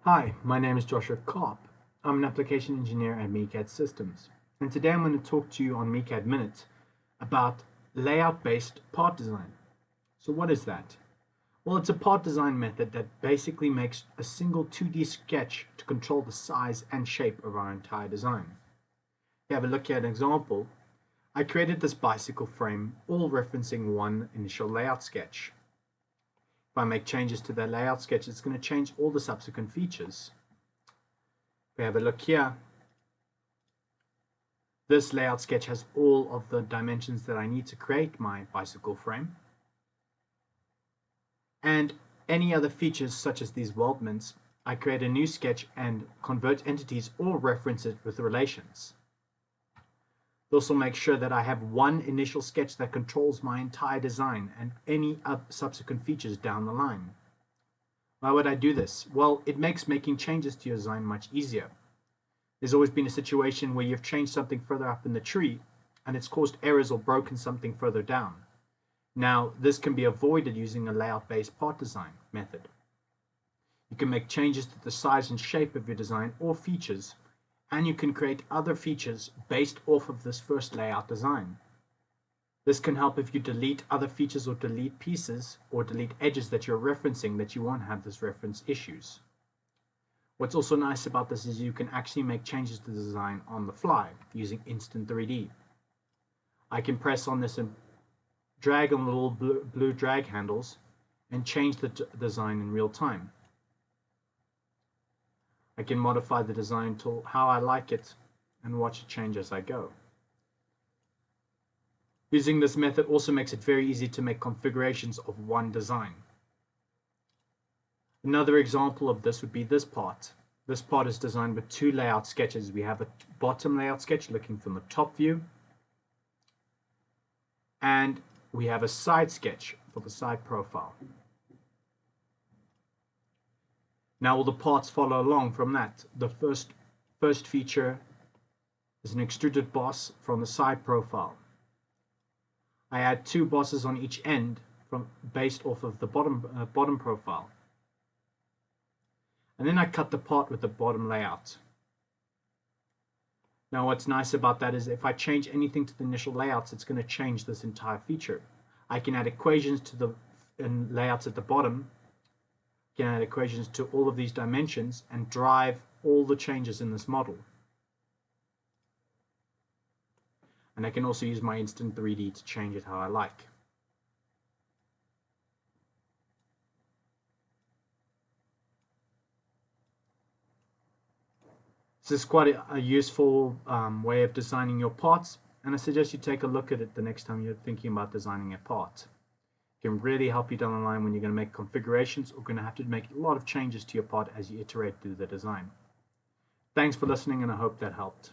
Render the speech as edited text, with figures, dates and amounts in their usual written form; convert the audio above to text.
Hi, my name is Joshua Karp. I'm an application engineer at MeCAD Systems, and today I'm going to talk to you on MeCAD Minute about layout-based part design. So what is that? Well, it's a part design method that basically makes a single 2D sketch to control the size and shape of our entire design. If you have a look at an example, I created this bicycle frame, all referencing one initial layout sketch. If I make changes to that layout sketch, it's going to change all the subsequent features. If we have a look here, this layout sketch has all of the dimensions that I need to create my bicycle frame. And any other features such as these weldments, I create a new sketch and convert entities or reference it with relations. This will make sure that I have one initial sketch that controls my entire design and any subsequent features down the line. Why would I do this? Well, it makes making changes to your design much easier. There's always been a situation where you've changed something further up in the tree and it's caused errors or broken something further down. Now, this can be avoided using a layout-based part design method. You can make changes to the size and shape of your design or features, and you can create other features based off of this first layout design. This can help if you delete other features or delete pieces or delete edges that you're referencing that you won't have this reference issues. What's also nice about this is you can actually make changes to the design on the fly using Instant 3D. I can press on this and drag on the little blue drag handles and change the design in real time. I can modify the design to how I like it and watch it change as I go. Using this method also makes it very easy to make configurations of one design. Another example of this would be this part. This part is designed with two layout sketches. We have a bottom layout sketch looking from the top view, and we have a side sketch for the side profile. Now all the parts follow along from that. The first feature is an extruded boss from the side profile. I add two bosses on each end based off of the bottom profile. And then I cut the part with the bottom layout. Now what's nice about that is if I change anything to the initial layouts, it's going to change this entire feature. I can add equations to the layouts at the bottom, can add equations to all of these dimensions and drive all the changes in this model. And I can also use my Instant 3D to change it how I like. This is quite a useful way of designing your parts, and I suggest you take a look at it the next time you're thinking about designing a part. It can really help you down the line when you're going to make configurations or going to have to make a lot of changes to your part as you iterate through the design. Thanks for listening, and I hope that helped.